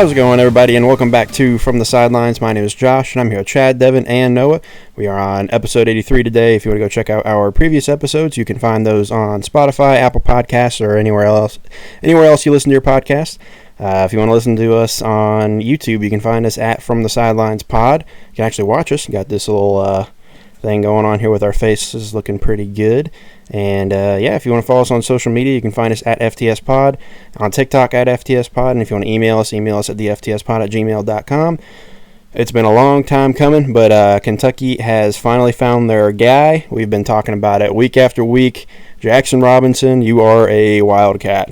How's it going, everybody, and welcome back to From the Sidelines. My name is Josh, and I'm here with Chad, Devin, and Noah. We are on episode 83 today. If you want to go check out our previous episodes, you can find those on Spotify, Apple Podcasts, or anywhere else you listen to your podcast. If you want to listen to us on YouTube, you can find us at From the Sidelines Pod. You can actually watch us. We got this little thing going on here with our faces looking pretty good. And if you want to follow us on social media, you can find us at FTS Pod, on TikTok at FTS Pod, and if you want to email us at theftspod@gmail.com. It's been a long time coming, but Kentucky has finally found their guy. We've been talking about it week after week. Jaxson Robinson, you are a Wildcat.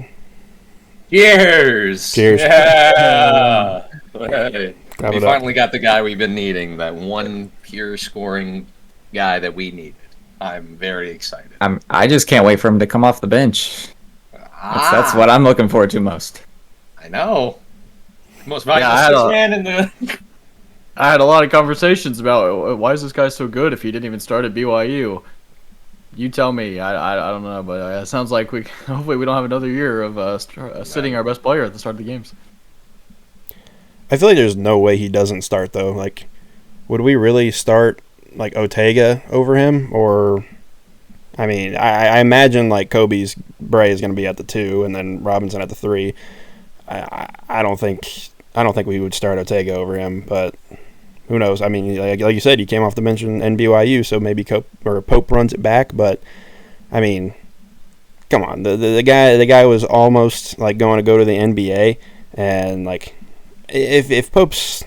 Cheers! Cheers. Yeah! We finally got the guy we've been needing, that one pure scoring guy that we needed. I'm very excited. I just can't wait for him to come off the bench. That's what I'm looking forward to most. I know. Most valuable man in the... I had a lot of conversations about why is this guy so good if he didn't even start at BYU. You tell me. I don't know, but it sounds like hopefully we don't have another year of sitting our best player at the start of the games. I feel like there's no way he doesn't start, though. Like, would we really start like Ortega over him? Or, I mean, I imagine like Kobe's Bray is going to be at the 2 and then Robinson at the 3. I don't think we would start Ortega over him, but who knows? I mean, like you said, he came off the bench in BYU, so maybe Pope runs it back. But I mean, come on, the guy was almost like going to go to the NBA, and like if Pope's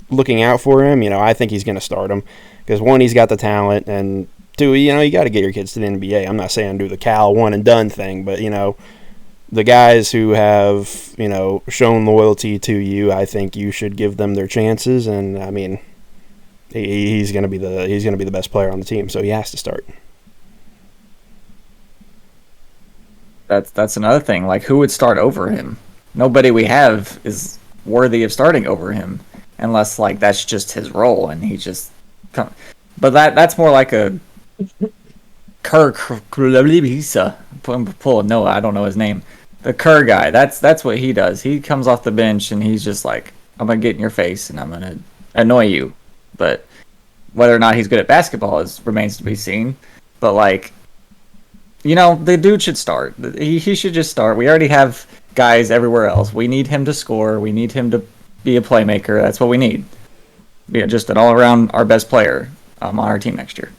looking out for him, I think he's going to start him because one, he's got the talent, and two, you got to get your kids to the NBA. I'm not saying do the Cal one and done thing, but the guys who have shown loyalty to you, I think you should give them their chances. And I mean, he's going to be the best player on the team, so he has to start. That's another thing. Like, who would start over him? Nobody we have is worthy of starting over him, unless like that's just his role and he just. But that's more like a Kirk. No, I don't know his name. The Kerr guy, that's what he does. He comes off the bench and he's just like, I'm going to get in your face and I'm going to annoy you. But whether or not he's good at basketball remains to be seen. But like, the dude should start. He should just start. We already have guys everywhere else. We need him to score. We need him to be a playmaker. That's what we need. Be just an all-around our best player on our team next year.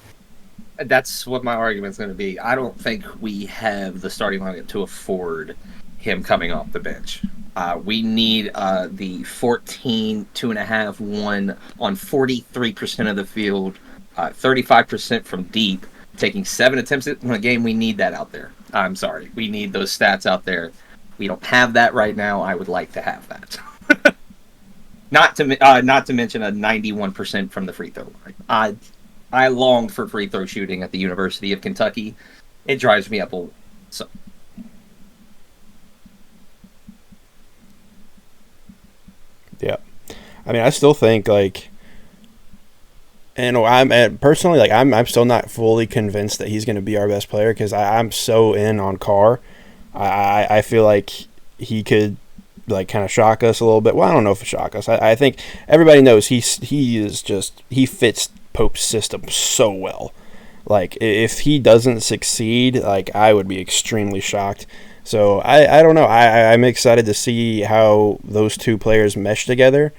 That's what my argument's going to be. I don't think we have the starting lineup to afford him coming off the bench. We need the 14, 2.5, 1 on 43% of the field, 35% from deep, taking 7 attempts in a game. We need that out there. I'm sorry. We need those stats out there. We don't have that right now. I would like to have that. Not to mention a 91% from the free throw line. I longed for free throw shooting at the University of Kentucky. It drives me up a little. So. Yeah. I mean, I still think I'm personally I'm still not fully convinced that he's going to be our best player because I'm so in on Carr. I feel like he could kind of shock us a little bit. Well, I don't know if it shock us. I think everybody knows he fits Pope's system so well. Like, if he doesn't succeed, I would be extremely shocked. So I don't know. I'm excited to see how those two players mesh together.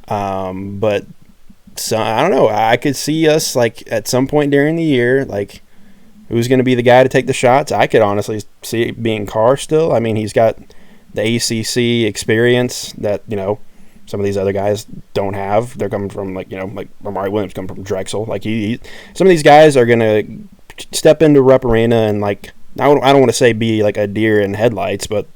But so I don't know. I could see us at some point during the year, who's going to be the guy to take the shots. I could honestly see it being Carr still. I mean, he's got the ACC experience that some of these other guys don't have. They're coming from Amari Williams coming from Drexel. Some of these guys are gonna step into Rupp Arena and I don't want to say be a deer in headlights, but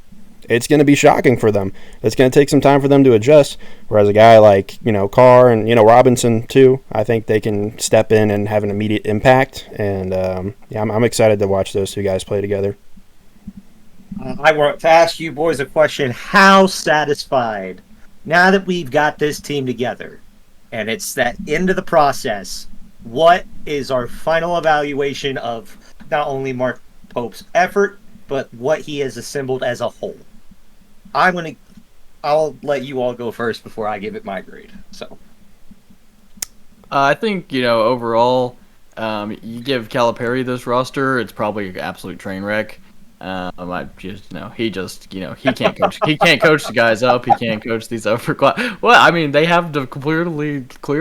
it's gonna be shocking for them. It's gonna take some time for them to adjust. Whereas a guy like Carr and Robinson too, I think they can step in and have an immediate impact. And I'm excited to watch those two guys play together. I want to ask you boys a question. How satisfied, now that we've got this team together, and it's that end of the process, what is our final evaluation of not only Mark Pope's effort, but what he has assembled as a whole? I'm going to I'll let you all go first before I give it my grade. So I think, overall, you give Calipari this roster, it's probably an absolute train wreck. I just he can't coach. He can't coach the guys up. He can't coach these upper class. Well, I mean, they have the clear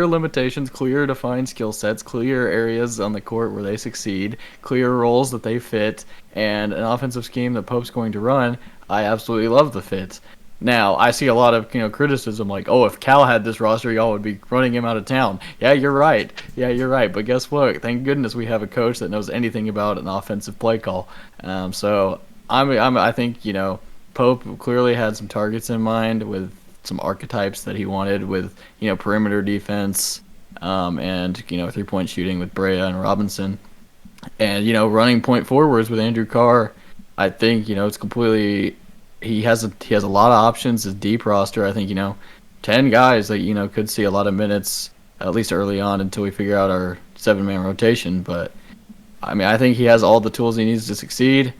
limitations, clear defined skill sets, clear areas on the court where they succeed, clear roles that they fit, and an offensive scheme that Pope's going to run. I absolutely love the fit. Now, I see a lot of criticism like, oh, if Cal had this roster, y'all would be running him out of town. Yeah, you're right. But guess what? Thank goodness we have a coach that knows anything about an offensive play call. So I think Pope clearly had some targets in mind with some archetypes that he wanted with perimeter defense and 3-point shooting with Brea and Robinson, and running point forwards with Andrew Carr. I think it's completely. He has a lot of options. His deep roster, I think 10 guys that could see a lot of minutes at least early on until we figure out our 7-man rotation. But I mean, I think he has all the tools he needs to succeed.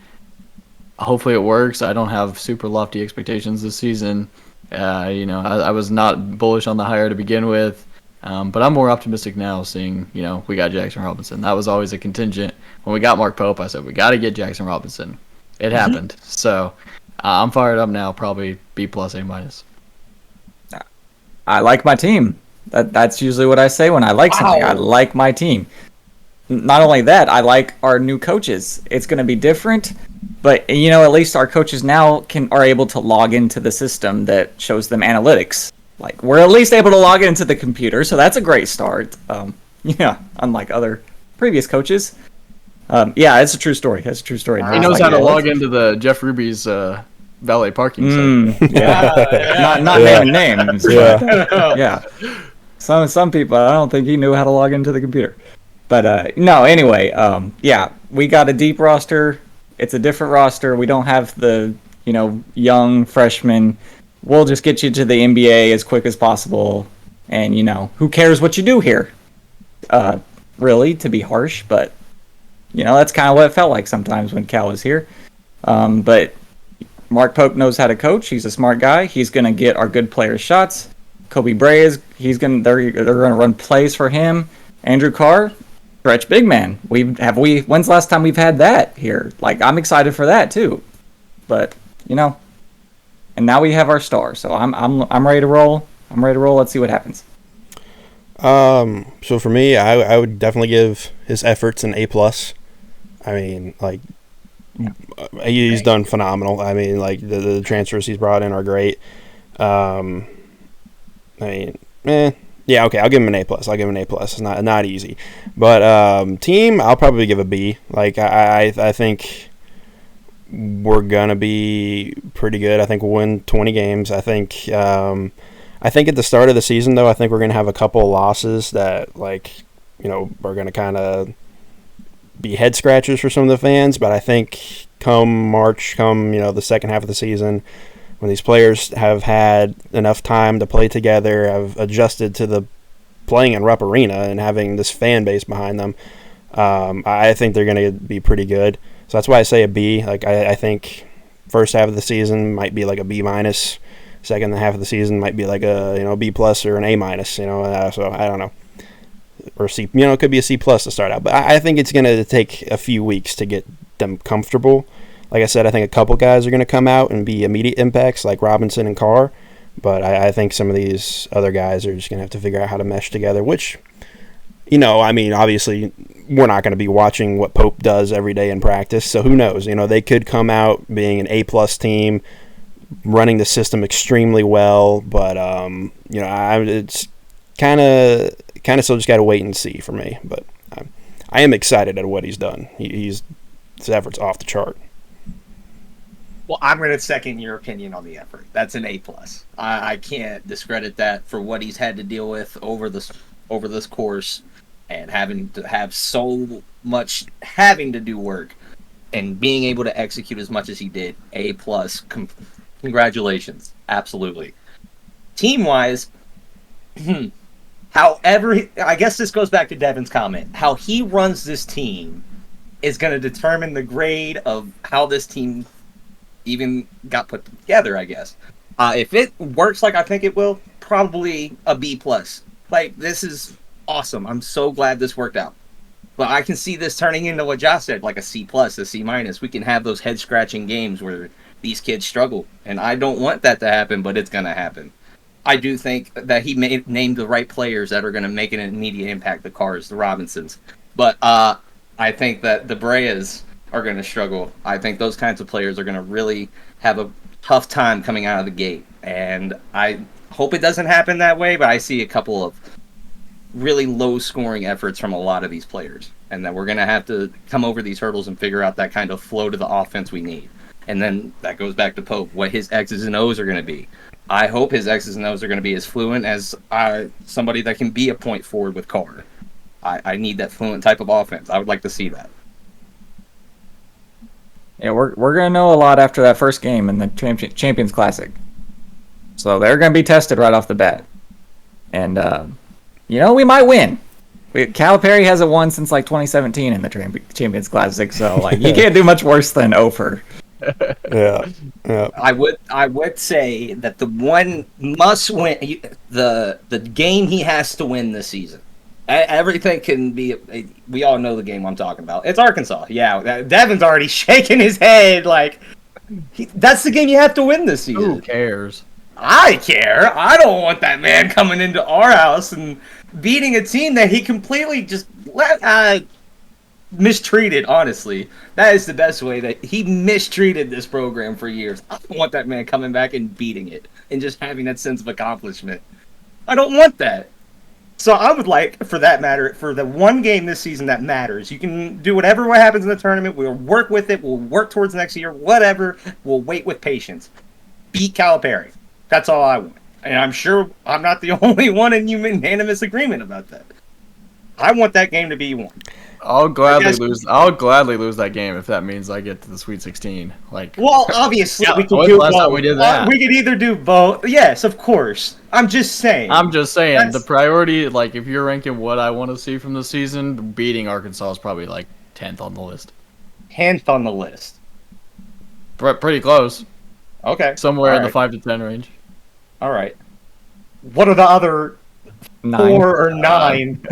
Hopefully it works. I don't have super lofty expectations this season. I was not bullish on the hire to begin with, but I'm more optimistic now. Seeing we got Jaxson Robinson. That was always a contingent. When we got Mark Pope, I said we got to get Jaxson Robinson. It happened. So. I'm fired up now, probably B+, A-. I like my team. That's usually what I say when I like something. I like my team. Not only that, I like our new coaches. It's going to be different, but at least our coaches now are able to log into the system that shows them analytics. Like, we're at least able to log into the computer, so that's a great start. Unlike other previous coaches. It's a true story. That's a true story. He knows how to log into the Jeff Ruby's valet parking site. Not naming names. Yeah. Some people, I don't think he knew how to log into the computer. But no, anyway, we got a deep roster. It's a different roster. We don't have the young freshmen. We'll just get you to the NBA as quick as possible. And who cares what you do here? Really, to be harsh, but. That's kind of what it felt like sometimes when Cal was here. But Mark Pope knows how to coach. He's a smart guy. He's going to get our good players shots. Kobe Bray they're going to run plays for him. Andrew Carr, stretch big man. When's the last time we've had that here? Like, I'm excited for that too. But, and now we have our star. So I'm ready to roll. Let's see what happens. So for me, I would definitely give his efforts an A+. I mean, he's done phenomenal. I mean, the transfers he's brought in are great. I'll give him an A+. I'll give him an A+. It's not easy, but team, I'll probably give a B. I think we're gonna be pretty good. I think we'll win 20 games. I think at the start of the season, though, I think we're going to have a couple of losses that, are going to kind of be head scratchers for some of the fans. But I think come March, the second half of the season, when these players have had enough time to play together, have adjusted to the playing in Rupp Arena and having this fan base behind them, I think they're going to be pretty good. So that's why I say a B. I think first half of the season might be like a B-. Second half of the season might be like a B+ or an A-. So I don't know, or C. It could be a C+ to start out. But I think it's going to take a few weeks to get them comfortable. Like I said, I think a couple guys are going to come out and be immediate impacts, like Robinson and Carr. But I think some of these other guys are just going to have to figure out how to mesh together. Which, obviously, we're not going to be watching what Pope does every day in practice. So who knows? They could come out being an A+ team, running the system extremely well, but it's kind of still just got to wait and see for me. But I am excited at what he's done. His effort's off the chart. Well, I'm going to second your opinion on the effort. That's an A+. I can't discredit that for what he's had to deal with over this course, and having to have so much having to do work and being able to execute as much as he did. A+. Congratulations. Absolutely. Team-wise, however, I guess this goes back to Devin's comment. How he runs this team is going to determine the grade of how this team even got put together, I guess. If it works like I think it will, probably a B+. Like, this is awesome. I'm so glad this worked out. But I can see this turning into what Josh said, like a C+, a C-. We can have those head-scratching games where these kids struggle. And I don't want that to happen, but it's going to happen. I do think that he named the right players that are going to make an immediate impact, the Cars, the Robinsons. But I think that the Breas are going to struggle. I think those kinds of players are going to really have a tough time coming out of the gate. And I hope it doesn't happen that way, but I see a couple of really low-scoring efforts from a lot of these players. And that we're going to have to come over these hurdles and figure out that kind of flow to the offense we need. And then that goes back to Pope, what his X's and O's are going to be. I hope his X's and O's are going to be as fluent as somebody that can be a point forward with Carr. I need that fluent type of offense. I would like to see that. Yeah, we're going to know a lot after that first game in the Champions Classic. So they're going to be tested right off the bat. And, we might win. Calipari hasn't won since, 2017 in the Champions Classic, so, you can't do much worse than Ofer. Yeah. I would say that the one must win, the game he has to win this season. Everything can be. We all know the game I'm talking about. It's Arkansas. Yeah, Devin's already shaking his head that's the game you have to win this season. Who cares? I care. I don't want that man coming into our house and beating a team that he completely just mistreated. Honestly, that is the best way that he mistreated this program for years. I don't want that man coming back and beating it and just having that sense of accomplishment. I don't want that. So I would like, for that matter, for the one game this season that matters, you can do what happens in the tournament. We'll work with it. We'll work towards next year. Whatever. We'll wait with patience. Beat Calipari. That's all I want. And I'm sure I'm not the only one in unanimous agreement about that. I want that game to be won. I'll gladly lose that game if that means I get to the Sweet 16. Well, obviously we can when's do the last both. time we did that? We could either do both. Yes, of course. I'm just saying. The priority, if you're ranking what I want to see from the season, beating Arkansas is probably 10th on the list. 10th on the list. Pretty close. Okay. Somewhere in the 5 to 10 range. All right. What are the other 4 or 9?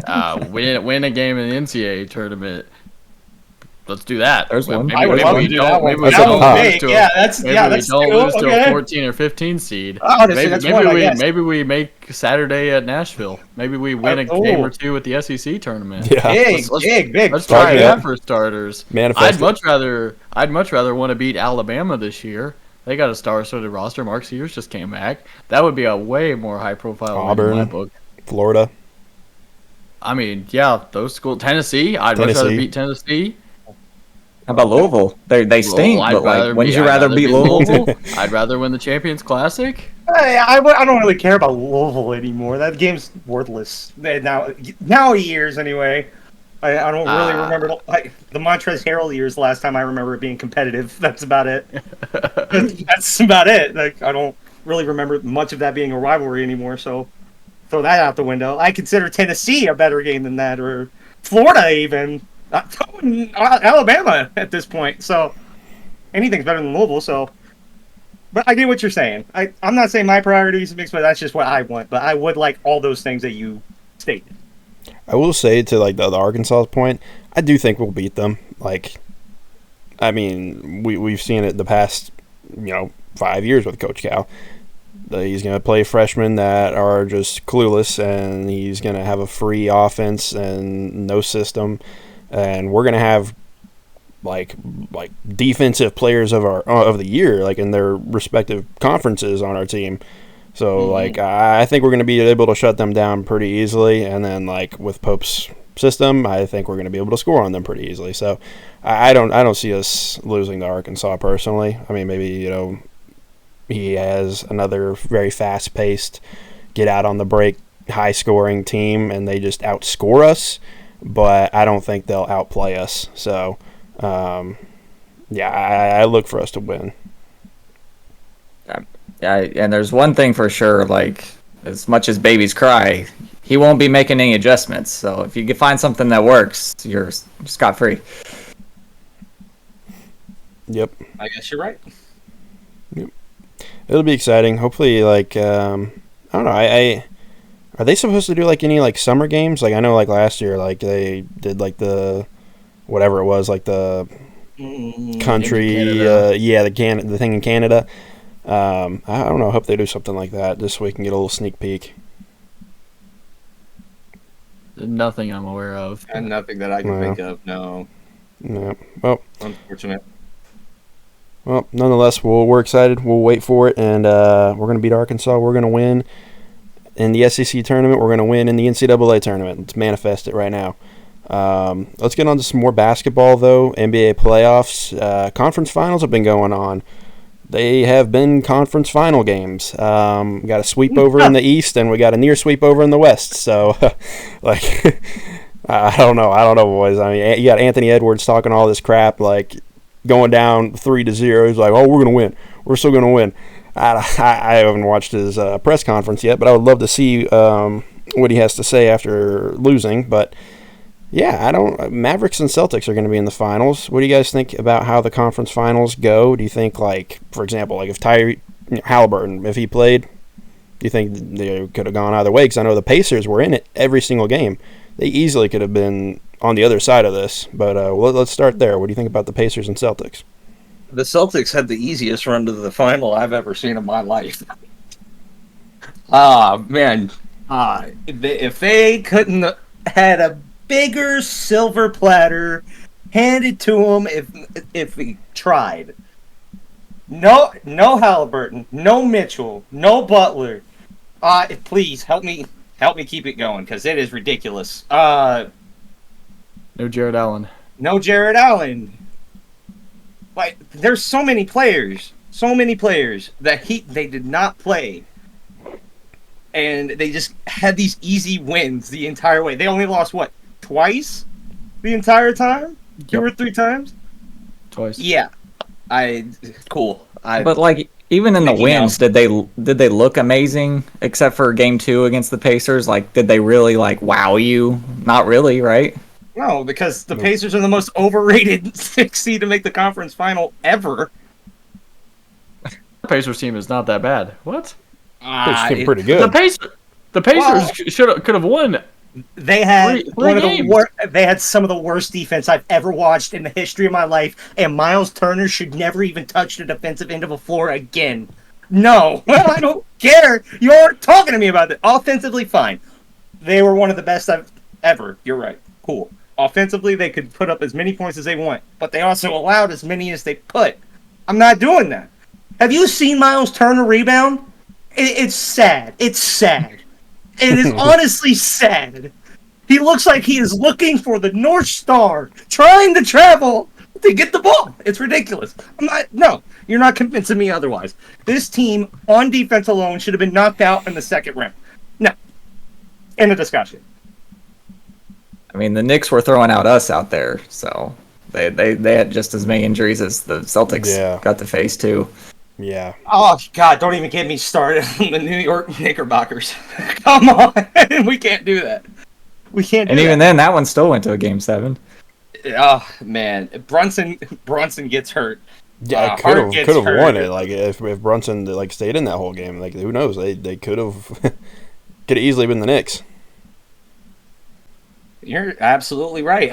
Win a game in the NCAA tournament. Let's do that. There's one. I would love to do that one. Maybe we don't lose to a 14 or 15 seed. Maybe we make Saturday at Nashville. Maybe we win a game or two at the SEC tournament. Yeah. Big. Let's try that for starters. Manifest I'd much rather want to beat Alabama this year. They got a star-studded roster. Mark Sears just came back. That would be a way more high-profile win in my book. Florida. I mean, yeah, those schools. Tennessee. I'd much rather beat Tennessee. How about Louisville? They stink, but wouldn't you rather beat Louisville? I'd rather win the Champions Classic. I don't really care about Louisville anymore. That game's worthless. Now years anyway. I don't really remember the Montrezl Harrell years. Last time I remember it being competitive. That's about it. That's about it. I don't really remember much of that being a rivalry anymore. So throw that out the window. I consider Tennessee a better game than that, or Florida even. Alabama at this point. So anything's better than Louisville. So, but I get what you're saying. I'm not saying my priorities mixed, but that's just what I want. But I would like all those things that you stated. I will say to the Arkansas point, I do think we'll beat them. We've seen it the past 5 years with Coach Cal. He's going to play freshmen that are just clueless, and he's going to have a free offense and no system, and we're going to have like defensive players of the year in their respective conferences on our team. So, I think we're going to be able to shut them down pretty easily. And then, with Pope's system, I think we're going to be able to score on them pretty easily. So, I don't see us losing to Arkansas personally. I mean, maybe, he has another very fast-paced, get-out-on-the-break, high-scoring team, and they just outscore us. But I don't think they'll outplay us. So, I look for us to win. Yeah, and there's one thing for sure, as much as babies cry, he won't be making any adjustments. So if you can find something that works, you're scot-free. Yep. I guess you're right. Yep. It'll be exciting. Hopefully, like I don't know. I are they supposed to do like any like summer games? Like I know like last year, like they did like the whatever it was, like the country, the thing in Canada. I don't know. I hope they do something like that just so we can get a little sneak peek. Nothing I'm aware of. And nothing that I can think of. No. Yeah. Well, Unfortunate. Well, nonetheless, we're excited. We'll wait for it, and we're going to beat Arkansas. We're going to win in the SEC tournament. We're going to win in the NCAA tournament. Let's manifest it right now. Let's get on to some more basketball, though. NBA playoffs. Conference finals have been going on. They have been conference final games. We got a sweep over in the East, and we got a near sweep over in the West. So, like, I don't know. Boys. I mean, you got Anthony Edwards talking all this crap, like, going down 3-0. He's like, oh, we're going to win. We're still going to win. I haven't watched his press conference yet, but I would love to see what he has to say after losing. But, yeah, Mavericks and Celtics are going to be in the finals. What do you guys think about how the conference finals go? Do you think, like, for example, like if Halliburton, if he played, do you think they could have gone either way? Because I know the Pacers were in it every single game. They easily could have been on the other side of this, but let's start there. What do you think about the Pacers and Celtics? The Celtics had the easiest run to the final I've ever seen in my life. Man. If they couldn't had a bigger silver platter handed to them if we tried. No Halliburton, no Mitchell, no Butler. Please help me keep it going because it is ridiculous. No Jared Allen. No Jared Allen. Like, there's so many players that they did not play. And they just had these easy wins the entire way. They only lost, what, twice the entire time? Two or three times? Twice. Yeah. Cool. But, like, even in the wins, did they look amazing except for game 2 against the Pacers? Like, did they really, like, wow you? Not really, right? No, because the Pacers are the most overrated 6 seed to make the conference final ever. The Pacers team is not that bad. What? Pacers team pretty good. The Pacers could have won. They had three they had some of the worst defense I've ever watched in the history of my life, and Miles Turner should never even touch the defensive end of a floor again. No, I don't care. You aren't talking to me about it. Offensively, fine. They were one of the best I've ever. You're right. Cool. Offensively, they could put up as many points as they want, but they also allowed as many as they put. I'm not doing that. Have you seen Miles Turner rebound? It's sad. It's sad. It is honestly sad. He looks like he is looking for the North Star, trying to travel to get the ball. It's ridiculous. No, you're not convincing me otherwise. This team, on defense alone, should have been knocked out in the second round. No. End of discussion. I mean, the Knicks were throwing out us out there, so they had just as many injuries as the Celtics got to face, too. Yeah. Oh, God, don't even get me started on the New York Knickerbockers. Come on. We can't do that. We can't do And even that. then, that one still went to a Game 7. Oh, man. Brunson gets hurt. Yeah, could have won it. Like if Brunson like stayed in that whole game, like who knows? They could have easily been the Knicks. You're absolutely right.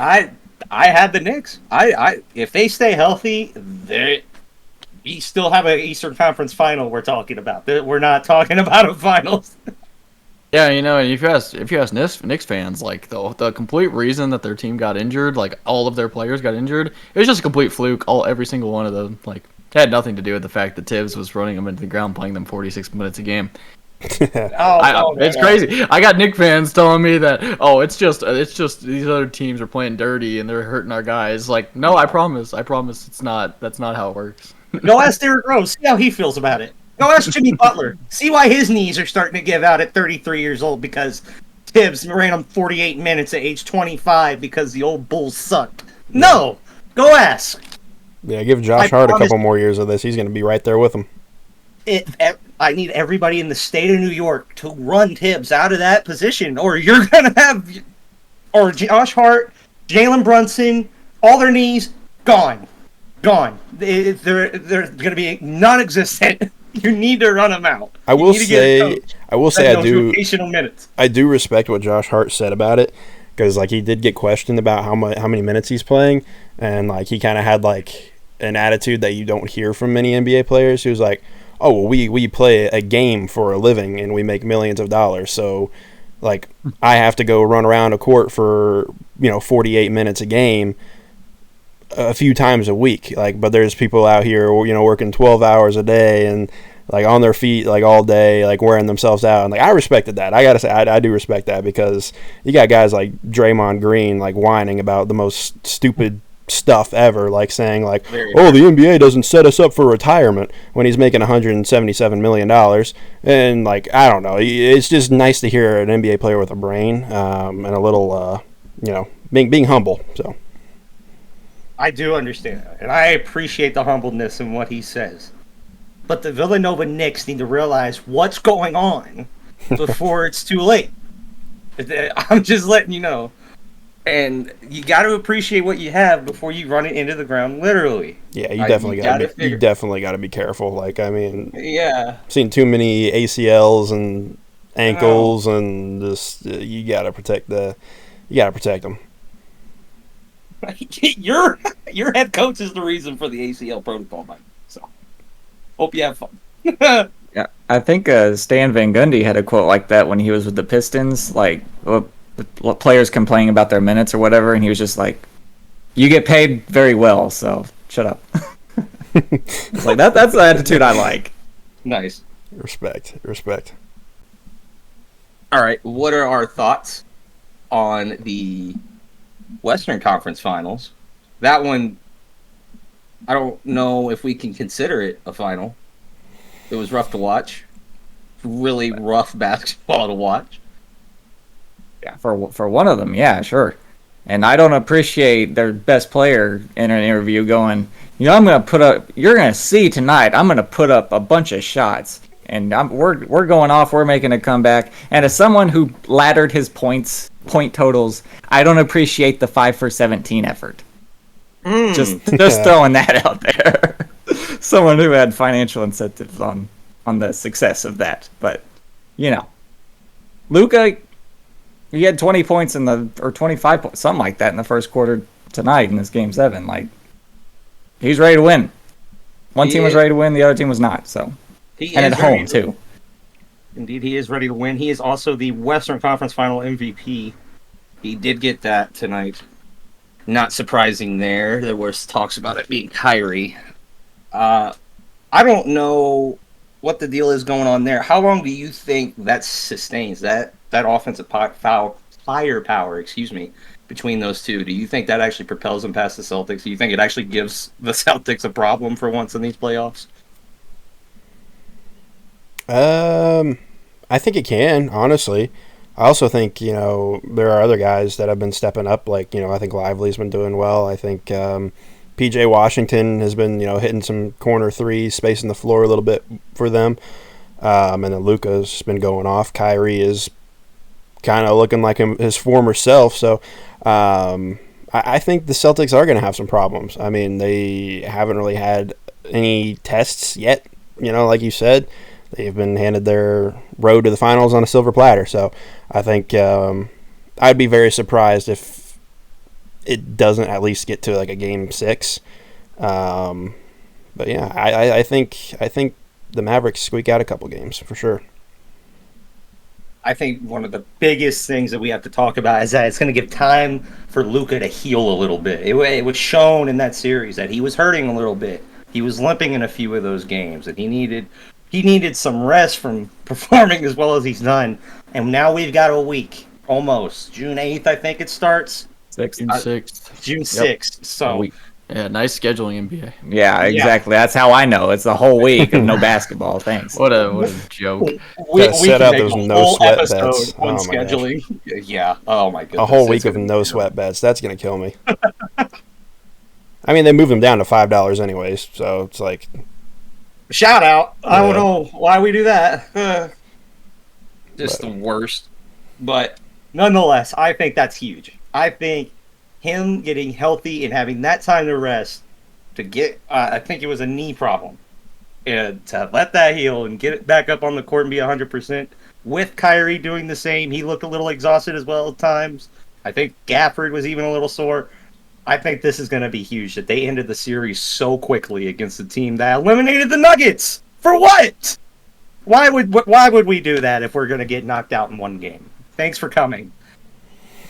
I had the Knicks. I if they stay healthy, we still have an Eastern Conference final we're talking about. We're not talking about a finals. Yeah, you know, and if you ask Knicks fans, like the complete reason that their team got injured, like all of their players got injured, it was just a complete fluke. Every single one of them, like, it had nothing to do with the fact that Tibbs was running them into the ground, playing them 46 minutes a game. It's crazy. I got Knicks fans telling me that it's just these other teams are playing dirty and they're hurting our guys. Like, no, I promise it's not. That's not how it works. Go ask Derrick Rose. See how he feels about it. Go ask Jimmy Butler. See why his knees are starting to give out at 33 years old because Tibbs ran him 48 minutes at age 25 because the old Bulls sucked. No, go ask. Yeah, give Josh Hart a couple more years of this. He's going to be right there with him. I need everybody in the state of New York to run Tibbs out of that position, or you're going to have Josh Hart, Jalen Brunson, all their knees gone. They're going to be non-existent You need to run him out. I will say rotational minutes. I do respect what Josh Hart said about it, because like he did get questioned about how many minutes he's playing, and like he kind of had like an attitude that you don't hear from many NBA players. He was like, "Oh, well, we play a game for a living and we make millions of dollars, so like I have to go run around a court for 48 minutes a game a few times a week, like, but there's people out here working 12 hours a day and like on their feet like all day, like wearing themselves out." And like I respected that. I gotta say I do respect that, because you got guys like Draymond Green like whining about the most stupid stuff ever, like saying like, "Oh, the NBA doesn't set us up for retirement," when he's making $177 million. And like, I don't know, it's just nice to hear an NBA player with a brain, and a little being humble. So I do understand that, and I appreciate the humbleness in what he says. But the Villanova Knicks need to realize what's going on before it's too late. I'm just letting you know. And you got to appreciate what you have before you run it into the ground, literally. Yeah, you definitely got to be careful. Like, I mean, yeah, seen too many ACLs and ankles, and just you got to protect them. Your head coach is the reason for the ACL protocol, Mike. So, hope you have fun. Yeah, I think Stan Van Gundy had a quote like that when he was with the Pistons, like with players complaining about their minutes or whatever, and he was just like, "You get paid very well, so shut up." It's like that's the attitude I like. Nice. Respect. All right, what are our thoughts on the Western Conference Finals? That one, I don't know if we can consider it a final. It was rough to watch. Really rough basketball to watch. Yeah, for one of them, yeah, sure. And I don't appreciate their best player in an interview going, you're gonna see tonight, I'm gonna put up a bunch of shots, and we're going off, we're making a comeback. And as someone who laddered his point totals, I don't appreciate the 5 for 17 effort. Just throwing that out there. Someone who had financial incentives on the success of that, but Luka. He had 20 points or 25 points, something like that in the first quarter tonight in this Game 7. Like, he's ready to win. One team was ready to win, the other team was not. So, and at home too. Indeed, he is ready to win. He is also the Western Conference Final MVP. He did get that tonight. Not surprising there. There was talks about it being Kyrie. I don't know what the deal is going on there. How long do you think that sustains that offensive firepower, between those two? Do you think that actually propels them past the Celtics? Do you think it actually gives the Celtics a problem for once in these playoffs? I think it can, honestly. I also think, there are other guys that have been stepping up. Like, I think Lively's been doing well. I think PJ Washington has been, hitting some corner threes, spacing the floor a little bit for them. And then Luka's been going off. Kyrie is kind of looking like his former self. So I think the Celtics are going to have some problems. I mean, they haven't really had any tests yet. Like you said, they've been handed their road to the finals on a silver platter. So I think I'd be very surprised if it doesn't at least get to like a Game 6. But yeah, I think the Mavericks squeak out a couple games for sure. I think one of the biggest things that we have to talk about is that it's going to give time for Luka to heal a little bit. It was shown in that series that he was hurting a little bit. He was limping in a few of those games, and he needed some rest from performing as well as he's done. And now we've got a week, almost. June 8th, I think it starts. June 6th. June 6th. So, yeah, nice scheduling, NBA. Yeah, exactly. That's how I know. It's a whole week of no basketball. Thanks. What a joke. We set can out make those a no whole sweat episode bets. on scheduling. Yeah. Oh my goodness. A whole week of no sweat bets. That's gonna kill me. I mean, they moved them down to $5 anyways, so it's like shout out. I don't know why we do that. Just the worst. But nonetheless, I think that's huge. I think him getting healthy and having that time to rest to get, I think it was a knee problem. And to let that heal and get it back up on the court and be 100%, with Kyrie doing the same, he looked a little exhausted as well at times. I think Gafford was even a little sore. I think this is going to be huge that they ended the series so quickly against the team that eliminated the Nuggets. For what? Why would we do that if we're going to get knocked out in one game? Thanks for coming.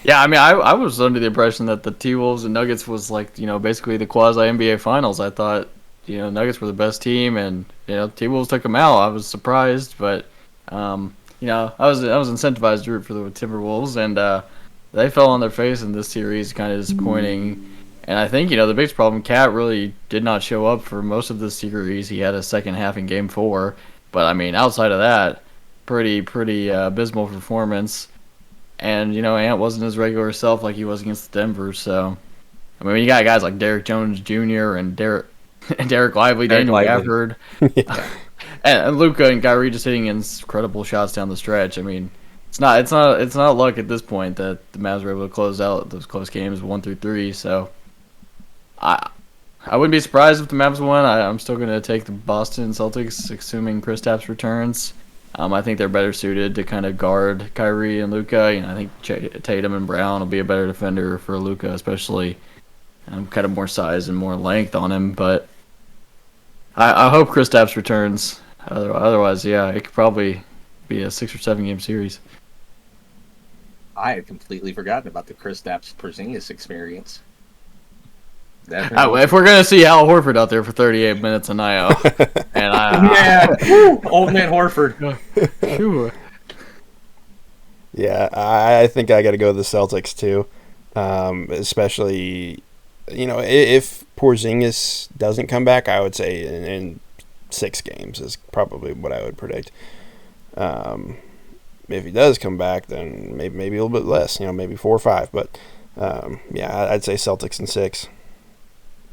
Yeah, I mean, I was under the impression that the T-Wolves and Nuggets was like, basically the quasi-NBA Finals. I thought, Nuggets were the best team, and, T-Wolves took them out. I was surprised, but, I was incentivized to root for the Timberwolves, and they fell on their face in this series, kind of disappointing. And I think, the biggest problem, Cat really did not show up for most of this series. He had a second half in Game 4. But, I mean, outside of that, pretty abysmal performance. And, Ant wasn't his regular self like he was against Denver. So, I mean, you got guys like Derek Jones Jr. and Derek Lively, Daniel Gafford. Yeah. And Luka and Kyrie just hitting incredible shots down the stretch. I mean, it's not luck at this point that the Mavs were able to close out those close games 1-3. So, I wouldn't be surprised if the Mavs won. I'm still going to take the Boston Celtics, assuming Kristaps returns. I think they're better suited to kind of guard Kyrie and Luka. I think Tatum and Brown will be a better defender for Luka, especially kind of more size and more length on him. But I hope Kristaps returns. Otherwise, yeah, it could probably be a 6 or 7 game series. I had completely forgotten about the Kristaps Porzingis experience. If we're gonna see Al Horford out there for 38 minutes a night, old man Horford. Sure. Yeah, I think I got to go with the Celtics too, especially if Porzingis doesn't come back, I would say in 6 games is probably what I would predict. If he does come back, then maybe a little bit less, maybe 4 or 5. But I'd say Celtics in 6.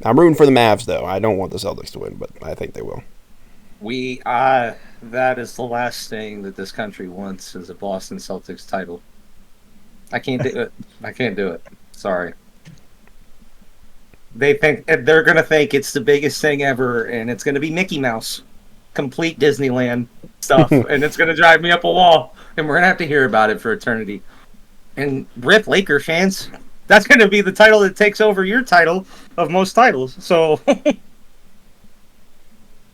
I'm rooting for the Mavs, though. I don't want the Celtics to win, but I think they will. That is the last thing that this country wants is a Boston Celtics title. I can't do it. Sorry. They're going to think it's the biggest thing ever, and it's going to be Mickey Mouse. Complete Disneyland stuff, and it's going to drive me up a wall, and we're going to have to hear about it for eternity. And rip Laker fans. That's going to be the title that takes over your title of most titles. So,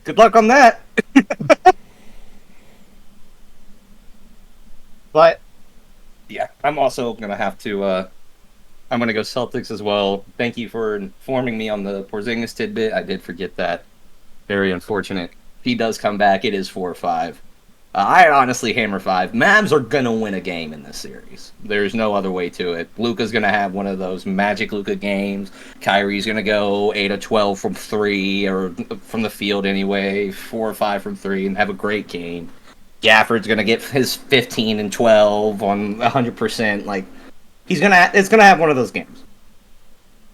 good luck on that. But, yeah, I'm also going to have to, I'm going to go Celtics as well. Thank you for informing me on the Porzingis tidbit. I did forget that. Very unfortunate. If he does come back, it is 4 or 5. I honestly hammer 5. Mavs are going to win a game in this series. There's no other way to it. Luka's going to have one of those magic Luka games. Kyrie's going to go 8 of 12 from 3, or from the field anyway, 4 or 5 from 3, and have a great game. Gafford's going to get his 15 and 12 on 100%. Like, it's going to have one of those games.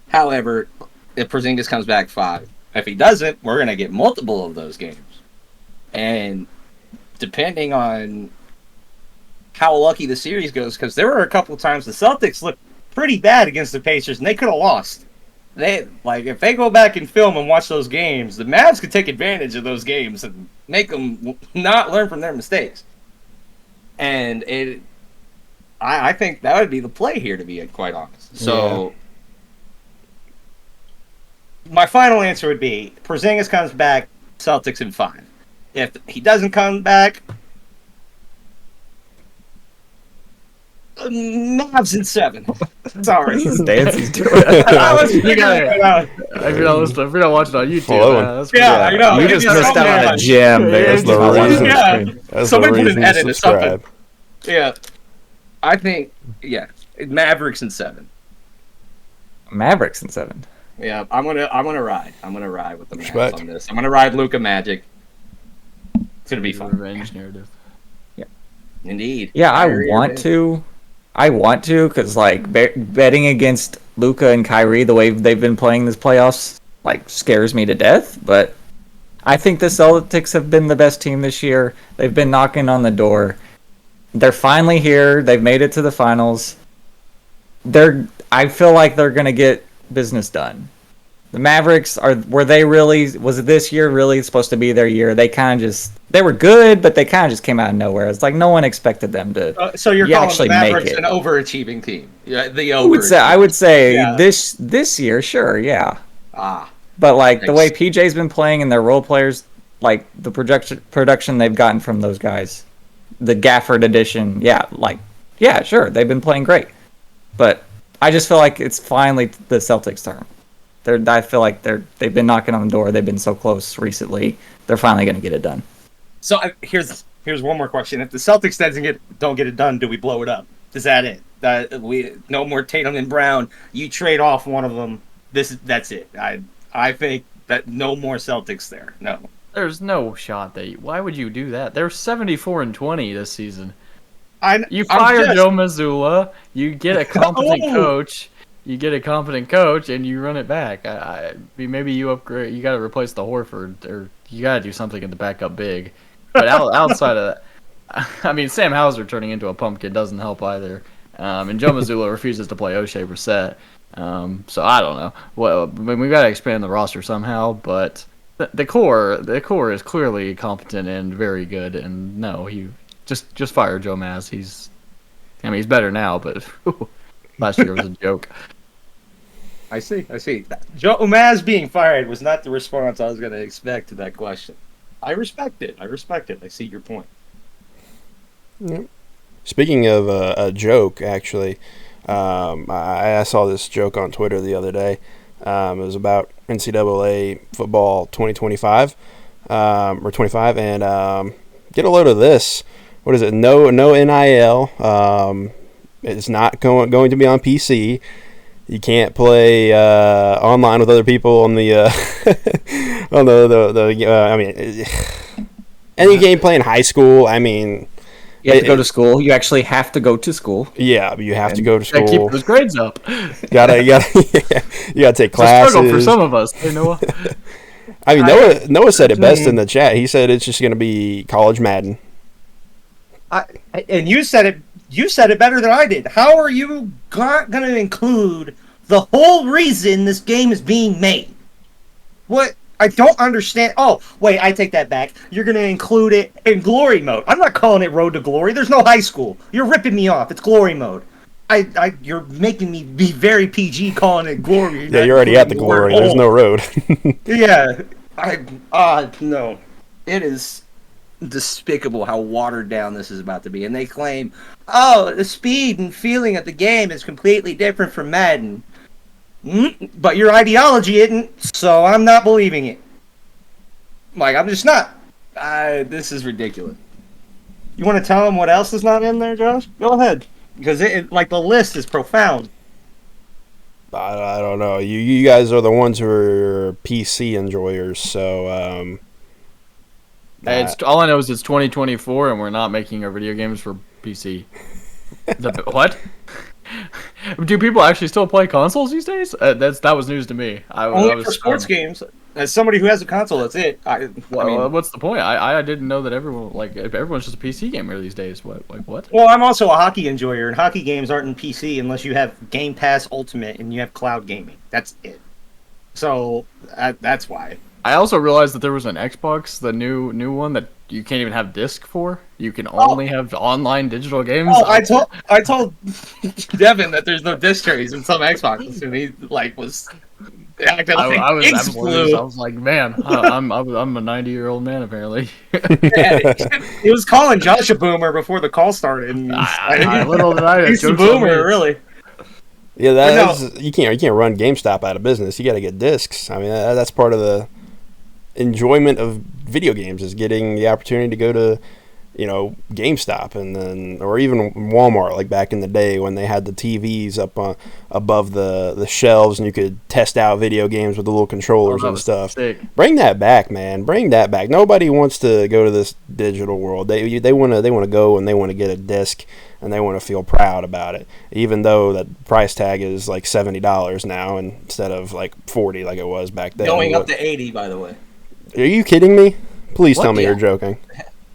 However, if Porzingis comes back 5, if he doesn't, we're going to get multiple of those games. And depending on how lucky the series goes, because there were a couple of times the Celtics looked pretty bad against the Pacers, and they could have lost. If they go back and film and watch those games, the Mavs could take advantage of those games and make them not learn from their mistakes. And I think that would be the play here, to be quite honest. So, my final answer would be Porzingis comes back, Celtics in 5. If he doesn't come back, Mavs in 7. Sorry. This is Dancy's doing. If you're not watching on YouTube, I know. You just missed out on a gem. That's the reason. Somebody put an edit or something. Subscribe. Yeah. I think, Mavericks in 7. Mavericks in 7. Yeah, I'm gonna ride. I'm gonna ride with the Mavs on this. I'm gonna ride Luka Magic. It's gonna be fun. Revenge narrative. Yeah, indeed. Yeah, I want to because betting against Luka and Kyrie the way they've been playing this playoffs scares me to death. But I think the Celtics have been the best team this year. They've been knocking on the door. They're finally here. They've made it to the finals. I feel like they're gonna get business done. The Mavericks were was it this year really supposed to be their year? They were good, but they kind of just came out of nowhere. It's like no one expected them to. So you're calling the Mavericks make it. an overachieving team? Yeah, I would say yeah. this year, sure, yeah. Thanks. But like the way PJ's been playing and their role players, like the production they've gotten from those guys, the Gafford edition, yeah, sure, they've been playing great. But I just feel like it's finally the Celtics' turn. I feel like they've been knocking on the door. They've been so close recently. They're finally going to get it done. So here's one more question: if the Celtics don't get it done, do we blow it up? Is that it? We no more Tatum and Brown. You trade off one of them. That's it. I think that no more Celtics there. No. There's no shot why would you do that? They're 74-20 this season. You fire Joe Mazzulla, you get a competent coach. You get a competent coach and you run it back. Maybe you upgrade. You got to replace the Horford, or you got to do something in the backup big. But outside of that, I mean, Sam Hauser turning into a pumpkin doesn't help either. And Joe Mazzulla refuses to play O'Shea Brissett. So I don't know. Well, I mean, we got to expand the roster somehow. But the core is clearly competent and very good. And no, you just fire Joe Maz. He's better now, but last year was a joke. I see. Joe Maz being fired was not the response I was going to expect to that question. I respect it. I see your point. Yep. Speaking of a joke, actually, I saw this joke on Twitter the other day. It was about NCAA football 2025 or 25, and get a load of this. What is it? No NIL. It's not going to be on PC. You can't play online with other people on the I mean, any game play in high school. I mean, you have to go to school. You actually have to go to school. Yeah, you have to go to school. Gotta keep those grades up. You gotta take classes. It's a struggle for some of us. Hey, Noah. I mean, Noah said it best in the chat. He said it's just going to be college Madden. And you said it. You said it better than I did. How are you going to include the whole reason this game is being made? What? I don't understand. Oh, wait, I take that back. You're going to include it in glory mode. I'm not calling it Road to Glory. There's no high school. You're ripping me off. It's glory mode. You're making me be very PG calling it glory. Yeah, you're already at the glory. There's no road. Yeah. No. It is despicable how watered down this is about to be. And they claim, the speed and feeling of the game is completely different from Madden. But your ideology isn't, so I'm not believing it. I'm just not. This is ridiculous. You want to tell them what else is not in there, Josh? Go ahead. Because the list is profound. I don't know. You guys are the ones who are PC enjoyers, so all I know is it's 2024 and we're not making our video games for PC. What? Do people actually still play consoles these days? That was news to me. Only for sports games. As somebody who has a console, that's it. What's the point? I didn't know that everyone's just a PC gamer these days. What? Well, I'm also a hockey enjoyer, and hockey games aren't in PC unless you have Game Pass Ultimate and you have cloud gaming. That's it. So that's why. I also realized that there was an Xbox, the new one that you can't even have disc for. You can only have online digital games. Oh, I told Devin that there's no disc trays in some Xboxes, and he was acting like I was like, man, I'm a 90-year-old man apparently. He was calling Josh a boomer before the call started. And little did I know. He's a boomer, really. Yeah, you can't run GameStop out of business. You got to get discs. I mean, that's part of the enjoyment of video games, is getting the opportunity to go to GameStop or even Walmart, like back in the day when they had the TVs up above the shelves and you could test out video games with the little controllers and stuff. Sick. Bring that back, man. Bring that back. Nobody wants to go to this digital world. They want to go and they want to get a disc and they want to feel proud about it, even though that price tag is like $70 now instead of like $40 like it was back then. Going up to $80, by the way. Are you kidding me? Please tell me you're joking.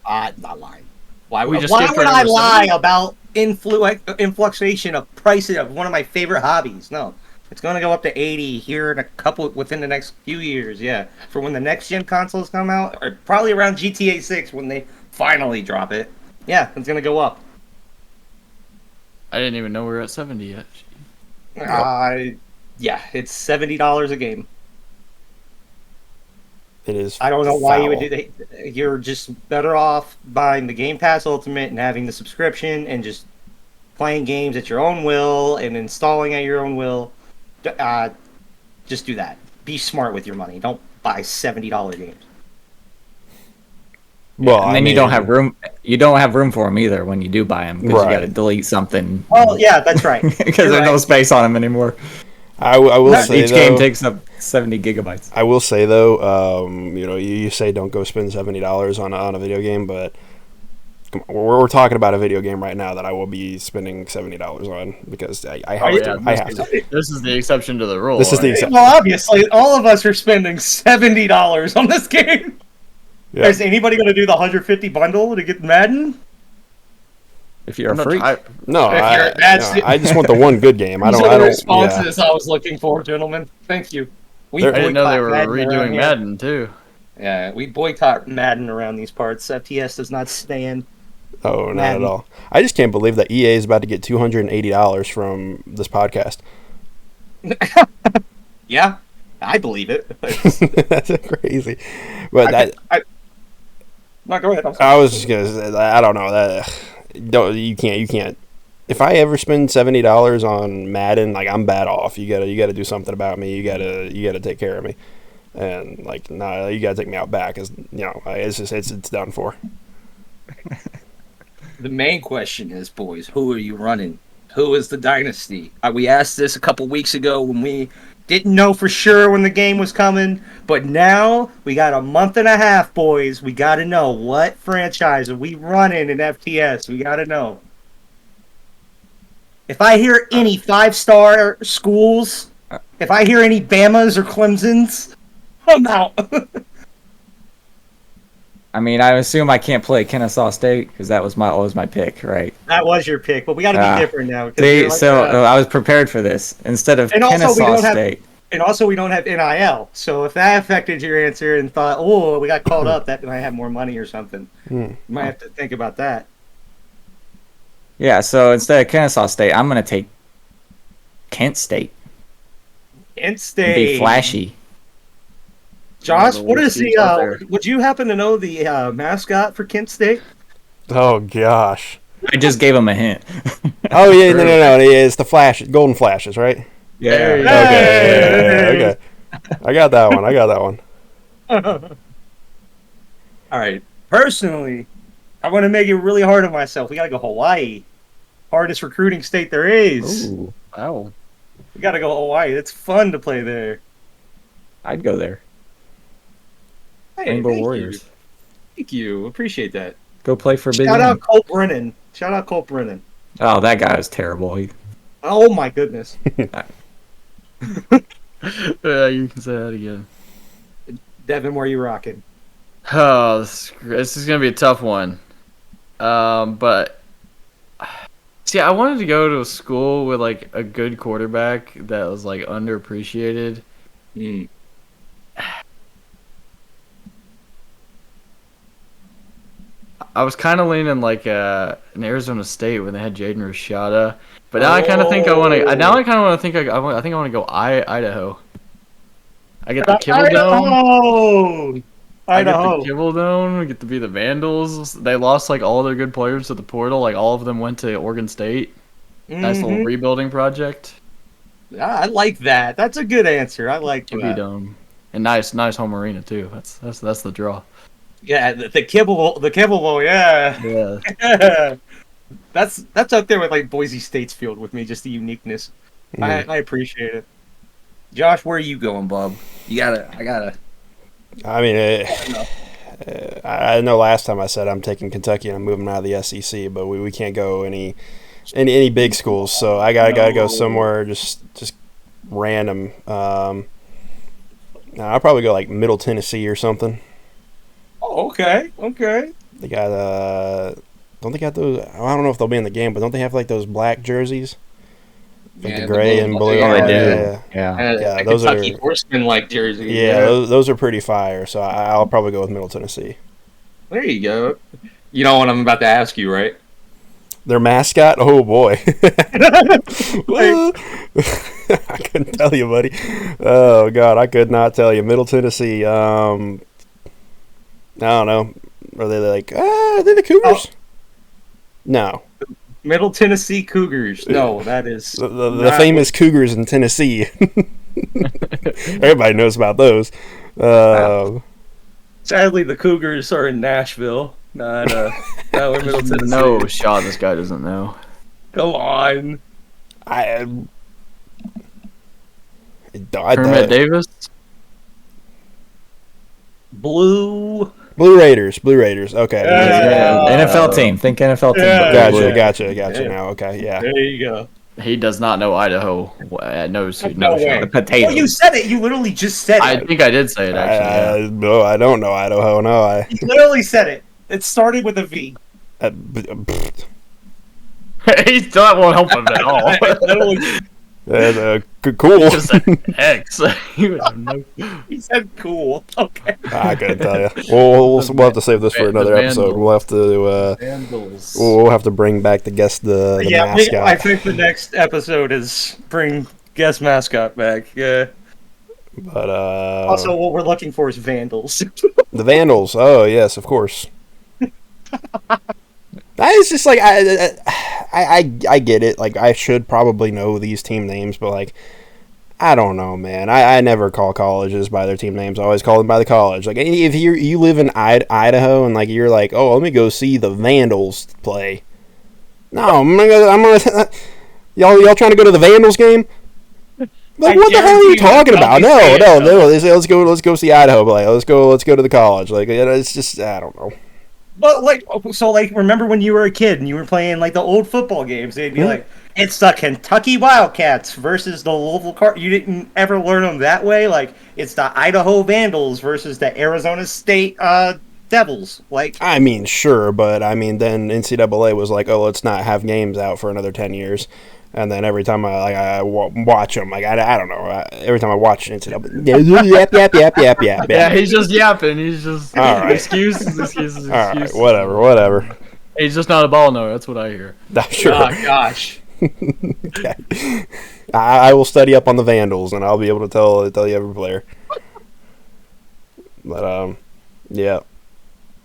I'm not lying. Why would I lie about influxation of prices of one of my favorite hobbies? No. It's going to go up to 80 here in within the next few years. Yeah, for when the next gen consoles come out, or probably around GTA 6 when they finally drop it. Yeah, it's going to go up. I didn't even know we were at 70 yet. Yeah, it's $70 a game. It is. I don't know why you would foul. do that. You're just better off buying the Game Pass Ultimate and having the subscription and just playing games at your own will and installing at your own will. Just do that. Be smart with your money. Don't buy $70 games. Well, And then you don't have room. You don't have room for them either when you do buy them because you Right. got to delete something Well, yeah, that's right. because there's no space on them anymore. I will say Each though, game takes up 70 gigabytes. I will say though, you say don't go spend $70 on a video game, but come on, we're talking about a video game right now that I will be spending $70 on because I have yeah, to. I have to. This is the exception to the rule. This is the right? exception. Well, obviously, all of us are spending $70 on this game. Yeah. Is anybody going to do the 150 bundle to get Madden? If you're a I'm not freak. No, If you're- that's it. I just want the one good game. I These don't. are I the don't. responses I was looking for, gentlemen. Thank you. We There- I didn't know they were boycott Madden around redoing here. Madden too. Yeah, we boycott Madden around these parts. FTS does not stand. Oh, not Madden. at all. I just can't believe that EA is about to get $280 from this podcast. Yeah, I believe it. That's crazy. But No, go ahead. I'm sorry. I was just gonna say, I don't know that. You can't. If I ever spend $70 on Madden, like I'm bad off. You gotta do something about me. You gotta take care of me. And like, nah, you gotta take me out back. It's done for. The main question is, boys, who are you running? Who is the dynasty? We asked this a couple weeks ago when we Didn't know for sure when the game was coming, but now we got a month and a half, boys. We got to know what franchise are we running in FTS. We got to know. If I hear any 5-star schools, if I hear any Bamas or Clemsons, I'm out. I mean, I assume I can't play Kennesaw State because that was always my pick, right? That was your pick, but we got to be different now. 'cause See, you're like, so I was prepared for this instead of And also, we Kennesaw don't have- State. And also, we don't have NIL. So if that affected your answer and thought, oh, we got called up, that might have more money or something. You might have to think about that. Yeah, so instead of Kennesaw State, I'm gonna take Kent State. Kent And State. be flashy. Josh, One of what the is worst the? teams out there. Would you happen to know the mascot for Kent State? Oh gosh. I just gave him a hint. Oh yeah, no. It's the Flash, Golden Flashes, right? There you go. Okay. I got that one. All right. Personally, I want to make it really hard on myself. We got to go Hawaii. Hardest recruiting state there is. Ooh, Wow. We got to go Hawaii. It's fun to play there. I'd go there. Hey, Rainbow thank you. Warriors. Thank you. Appreciate that. Go play for BBN. Shout out Colt Brennan. Oh, that guy was terrible. Oh my goodness. Yeah, you can say that again. Devin, where you rocking? Oh, this is gonna be a tough one. But see, I wanted to go to a school with like a good quarterback that was like underappreciated. I was kind of leaning like an Arizona State when they had Jaden Rashada, but now I kind of think I want to. Now I kind of want to think I think I want to go Idaho. I get the Kibble Dome. I get Idaho. the Kibble Dome. We get to be the Vandals. They lost like all their good players to the portal. Like all of them went to Oregon State. Nice little Mhm. rebuilding project. I like that. That's a good answer. I like Kibble that. Dome. And nice home arena too. That's the draw. Yeah, the Kibble Bowl, yeah. Yeah. That's up there with like Boise State's field with me, just the uniqueness. I appreciate it. Josh, where are you going, bub? I gotta. I mean, I know last time I said I'm taking Kentucky and I'm moving out of the SEC, but we can't go any big schools, so I gotta go somewhere just random. I'll probably go like Middle Tennessee or something. Oh, okay. They got don't they got those? I don't know if they'll be in the game, but don't they have like those black jerseys? Like Yeah, the gray and blue. Oh, they Oh, do. yeah. Yeah. Yeah, a those Kentucky are- horseman like jersey. Yeah, those are pretty fire. So I'll probably go with Middle Tennessee. There you go. You know what I'm about to ask you, right? Their mascot? Oh boy. I couldn't tell you, buddy. Oh god, I could not tell you. Middle Tennessee. I don't know. Are they like? Are they the Cougars? No, Middle Tennessee Cougars. No, that is the not- famous Cougars in Tennessee. Everybody knows about those. Sadly, the Cougars are in Nashville. Not we're Middle Tennessee. No shot this guy doesn't know. Come on. I Kermit Davis? Blue. Blue Raiders. Okay. Yeah. NFL team. Think NFL team. Yeah. Gotcha. Yeah. Now, okay, yeah. There you go. He does not know Idaho. Knows No way. The potato. Well, you said it. You literally just said I it. think I did say it actually. No, I don't know Idaho. No, You literally said it. It started with a V. I That won't help him at all. Literally, cool. Just said X. He would have no. he said cool. Okay. I couldn't tell you. We'll have to save this for another episode. We'll have to Vandals. we'll have to bring back the mascot. I think the next episode is bring guest mascot back. Yeah. But Also, what we're looking for is Vandals. the Vandals. Oh yes, of course. It's just like I get it. Like I should probably know these team names, but like I don't know, man. I never call colleges by their team names. I always call them by the college. Like if you live in Idaho and like you're like, oh, let me go see the Vandals play. No, I'm gonna y'all trying to go to the Vandals game? Like what the hell are you talking about? No. They say let's go see Idaho play. Let's go to the college. Like it's just I don't know. But remember when you were a kid and you were playing like the old football games? They'd be like, it's the Kentucky Wildcats versus the Louisville You didn't ever learn them that way. Like it's the Idaho Vandals versus the Arizona State Devils. Like I mean, sure, but I mean, then NCAA was like, oh, let's not have games out for another 10 years. And then every time I watch them, like I don't know, every time I watch NCAA, yap. Yeah, he's just yapping. He's just All right. excuses. All right, whatever. He's just not a ball knower. That's what I hear. Sure. oh gosh. Okay. I will study up on the Vandals, and I'll be able to tell you every player. But yeah,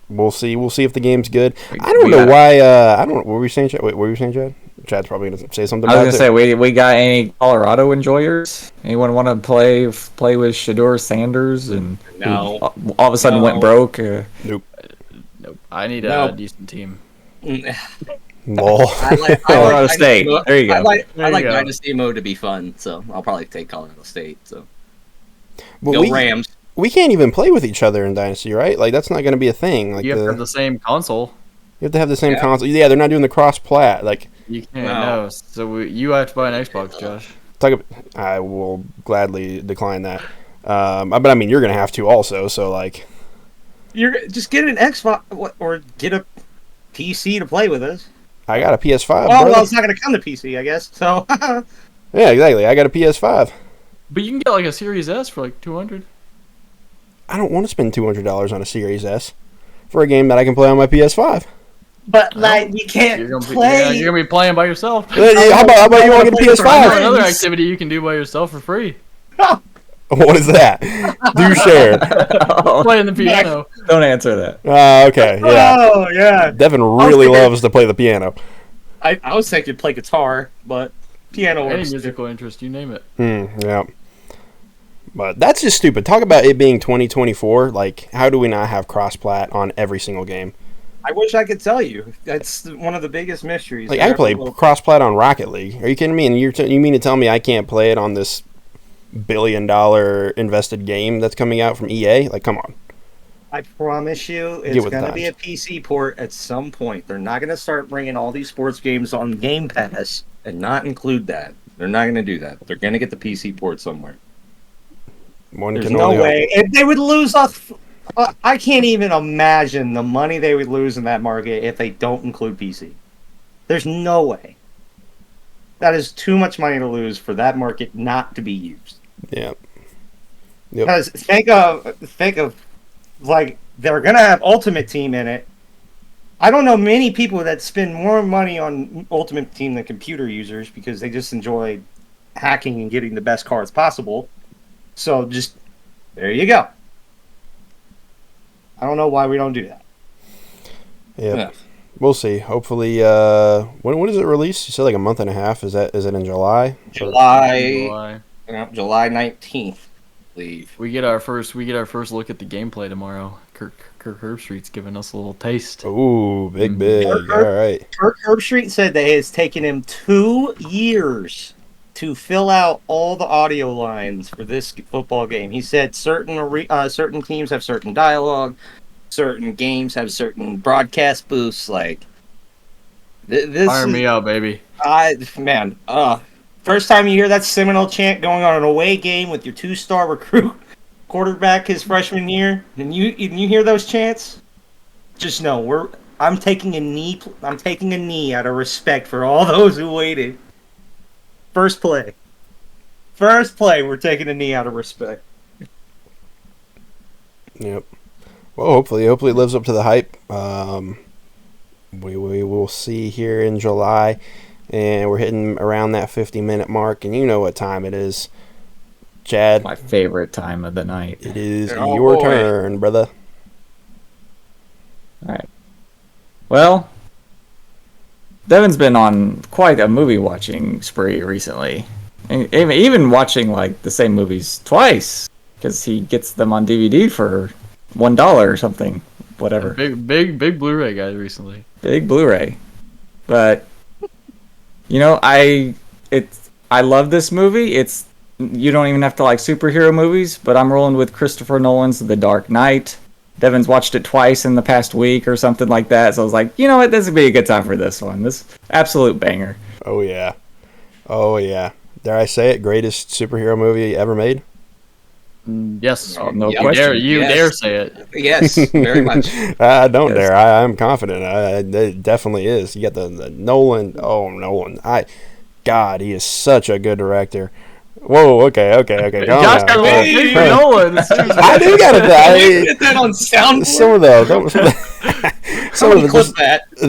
we'll see. We'll see if the game's good. I don't know why. I don't. What were you saying, Chad? Wait, what were you saying, Chad? Chad's probably gonna say something. I was about gonna it. say we got any Colorado enjoyers? Anyone want to play with Shador Sanders and No. who all of a sudden went broke? Nope. I need No. a decent team. Lol. Colorado State. There you go. I like There you go. Dynasty mode to be fun, so I'll probably take Colorado State. So But go we, Rams. we can't even play with each other in Dynasty, right? Like that's not going to be a thing. Like You have to have the same console. you have to have the same Yeah. console. Yeah, they're not doing the cross plat. Like You can't. No. No. So you have to buy an Xbox, Josh. I will gladly decline that. But I mean, you're going to have to also. So like, You're just get an Xbox or get a PC to play with us. I got a PS5. Well, brother. it's not going to come to PC, I guess. So Yeah, exactly. I got a PS5. But you can get like a Series S for like $200. I don't want to spend $200 on a Series S for a game that I can play on my PS5. But like we can't You're gonna be, play. yeah, you're gonna be playing by yourself. How about you want to get a There's PS5? another activity you can do by yourself for free. What is that? Do share. Playing the piano. Don't answer that. Okay, yeah. Oh yeah. Devin really thinking- loves to play the piano. I was thinking play guitar, but piano Any works. musical interest, you name it. Yeah. But that's just stupid. Talk about it being 2024. Like, how do we not have cross-plat on every single game? I wish I could tell you. That's one of the biggest mysteries. Like, I play cross-plat on Rocket League. Are you kidding me? And you mean to tell me I can't play it on this $1 billion invested game that's coming out from EA? Like, come on. I promise you, Get it's with going to times. be a PC port at some point. They're not going to start bringing all these sports games on Game Pass And not include that. They're not going to do that. They're going to get the PC port somewhere. One There's can no only hope. way. If they would lose off. I can't even imagine the money they would lose in that market if they don't include PC. There's no way. That is too much money to lose for that market not to be used. Yeah. Because think of like they're gonna have Ultimate Team in it. I don't know many people that spend more money on Ultimate Team than computer users because they just enjoy hacking and getting the best cards possible. So just there you go. I don't know why we don't do that. Yeah. We'll see. Hopefully, when does it release? You said like a month and a half. Is it in July? July 19th, I believe. We get our first look at the gameplay tomorrow. Kirk Herbstreit's giving us a little taste. Ooh, big. All right. Kirk Herbstreit said that it has taken him 2 years to fill out all the audio lines for this football game. He said certain teams have certain dialogue, certain games have certain broadcast booths. Like this, fire me out, baby. First time you hear that Seminole chant going on an away game with your 2-star recruit quarterback his freshman year, and you hear those chants, just know I'm taking a knee out of respect for all those who waited. First play, we're taking a knee out of respect. Yep. Well, hopefully it lives up to the hype. We will see here in July, and we're hitting around that 50-minute mark, and you know what time it is, Chad. My favorite time of the night. It is your turn, brother. All right. Well, Devin's been on quite a movie watching spree recently, and even watching like the same movies twice because he gets them on DVD for $1 or something, whatever. Big Blu-ray guy recently. Big Blu-ray, but I love this movie. You don't even have to like superhero movies, but I'm rolling with Christopher Nolan's The Dark Knight. Devin's watched it twice in the past week or something like that, so I was like, you know what, this would be a good time for this one. This absolute banger. Oh yeah. Dare I say it? Greatest superhero movie ever made? Yes. Oh, no question. You dare say it. Yes, very much. I don't dare. I'm confident. It definitely is. You got the Nolan. Oh, Nolan. God, he is such a good director. Whoa, okay. Josh got a little big for Nolan. I do got to Get that on sound. Some of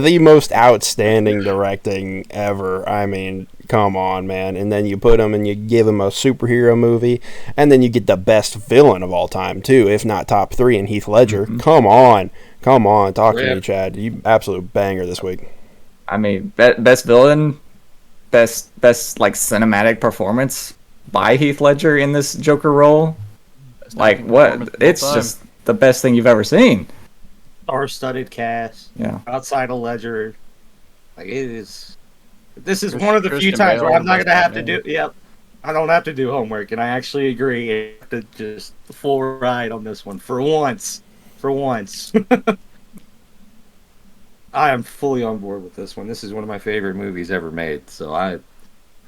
the most outstanding directing ever. I mean, come on, man. And then you put him and you give him a superhero movie, and then you get the best villain of all time too, if not top 3, in Heath Ledger. Mm-hmm. Come on, talk to me, Chad. You absolute banger this week. I mean, best villain, best like cinematic performance by Heath Ledger in this Joker role. Like what? It's just the best thing you've ever seen. Star-studded cast. Yeah. Outside of Ledger, like it is. This is one of the few times where I'm not gonna have to do. Yep. I don't have to do homework, and I actually agree. I have to just full ride on this one for once. I am fully on board with this one. This is one of my favorite movies ever made, so I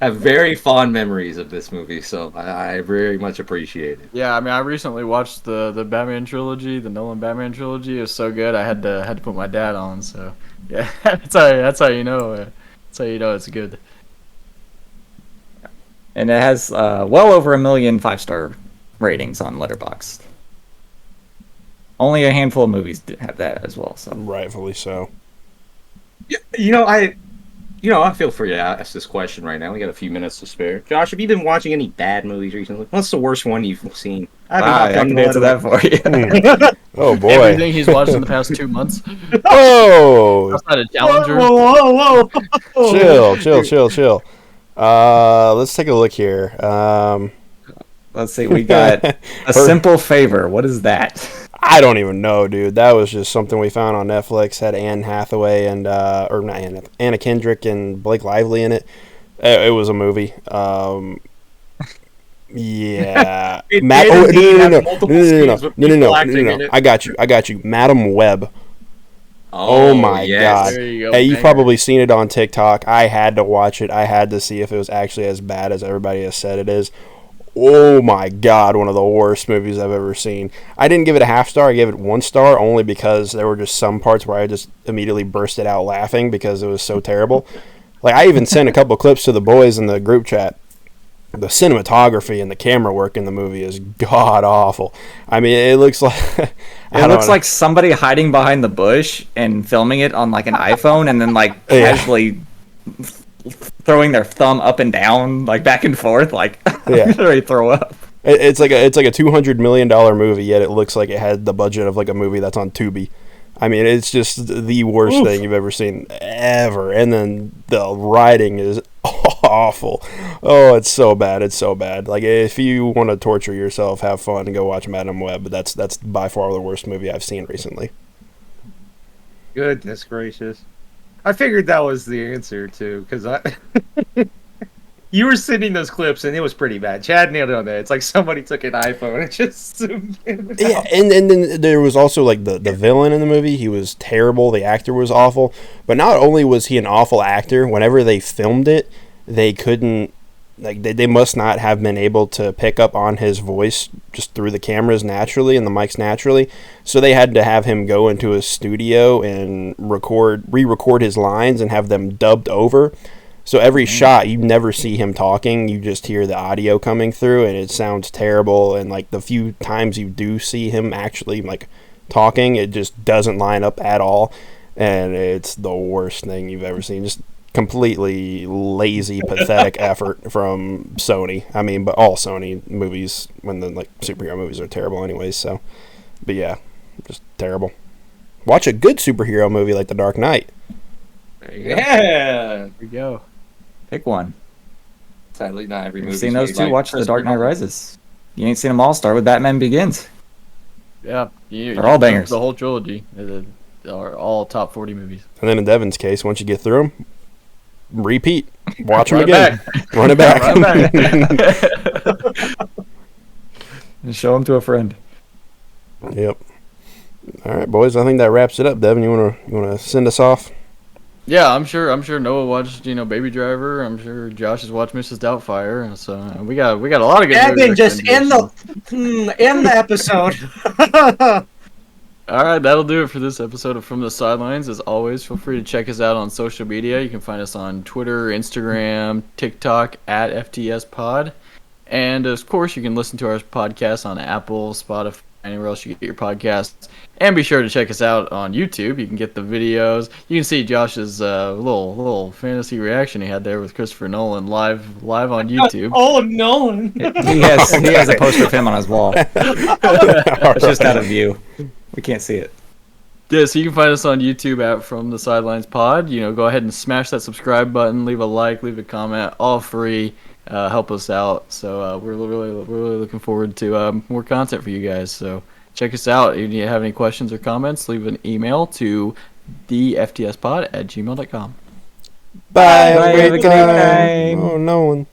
have very fond memories of this movie, so I very much appreciate it. Yeah, I mean, I recently watched the Batman trilogy, the Nolan Batman trilogy. It was so good, I had to put my dad on. So yeah, that's how you know. That's how you know it's good. And it has well over 1 million 5-star ratings on Letterboxd. Only a handful of movies have that as well. So rightfully so. I feel free to ask this question right now. We got a few minutes to spare. Josh, have you been watching any bad movies recently? What's the worst one you've seen? I can answer that for you. Oh, boy. Everything he's watched in the past 2 months. Oh! Outside of Challenger. Whoa. Chill. Let's take a look here. Let's see. We got A Simple Favor. What is that? I don't even know, dude. That was just something we found on Netflix. Had Anne Hathaway and or not Anna Kendrick and Blake Lively in it. It was a movie. Yeah. No. I got you. Madam Web. Oh my God. There you go. Hey, you've probably seen it on TikTok. I had to watch it. I had to see if it was actually as bad as everybody has said it is. Oh my God, one of the worst movies I've ever seen. I didn't give it a half star. I gave it 1 star only because there were just some parts where I just immediately bursted out laughing because it was so terrible. Like, I even sent a couple clips to the boys in the group chat. The cinematography and the camera work in the movie is god awful. I mean, it looks like It looks like somebody hiding behind the bush and filming it on like an iPhone, and then like casually throwing their thumb up and down, like back and forth, like I'm ready to throw up. It's like a $200 million movie, yet it looks like it had the budget of like a movie that's on Tubi. I mean, it's just the worst thing you've ever seen, ever. And then the writing is awful. Oh, it's so bad. It's so bad. Like, if you want to torture yourself, have fun and go watch Madam Web. But that's by far the worst movie I've seen recently. Goodness gracious. I figured that was the answer, too, because you were sending those clips, and it was pretty bad. Chad nailed it on that. It's like somebody took an iPhone and just zoomed in. Yeah, and then there was also, like, the villain in the movie. He was terrible. The actor was awful. But not only was he an awful actor, whenever they filmed it, they couldn't, like, they must not have been able to pick up on his voice just through the cameras naturally and the mics naturally. So they had to have him go into a studio and re-record his lines and have them dubbed over. So every shot, you never see him talking. You just hear the audio coming through, and it sounds terrible. And, like, the few times you do see him actually, like, talking, it just doesn't line up at all. And it's the worst thing you've ever seen. Just completely lazy, pathetic effort from Sony. I mean, but all Sony movies, when the, like, superhero movies are terrible anyways. So, but yeah, just terrible. Watch a good superhero movie like The Dark Knight. There you go. Yeah. There we go. Pick one. Sadly, not every movie. You've seen those two? Watch The Dark Knight Rises. You ain't seen them all? Start with Batman Begins. Yeah. They're all bangers. The whole trilogy are all top 40 movies. And then in Devin's case, once you get through them, repeat. Watch them Run again. Run it back. Run it back. And show them to a friend. Yep. All right, boys. I think that wraps it up. Devin, you wanna send us off? Yeah, I'm sure Noah watched, Baby Driver. I'm sure Josh has watched Mrs. Doubtfire. So we got a lot of good Devin, movie just end the episode. All right, that'll do it for this episode of From the Sidelines. As always, feel free to check us out on social media. You can find us on Twitter, Instagram, TikTok at FTS Pod. And, of course, you can listen to our podcast on Apple, Spotify, anywhere else you get your podcasts. And be sure to check us out on YouTube. You can get the videos. You can see Josh's little fantasy reaction he had there with Christopher Nolan live on YouTube. Oh, Nolan. He has a poster of him on his wall. It's just out of view. We can't see it. Yeah, so you can find us on YouTube at From the Sidelines Pod. Go ahead and smash that subscribe button, leave a like, leave a comment, all free. Help us out. So we're really looking forward to more content for you guys. So check us out. If you have any questions or comments, leave an email to theftspod@gmail.com. Bye. Bye. Have a Have a great good time. evening. Oh, Nolan.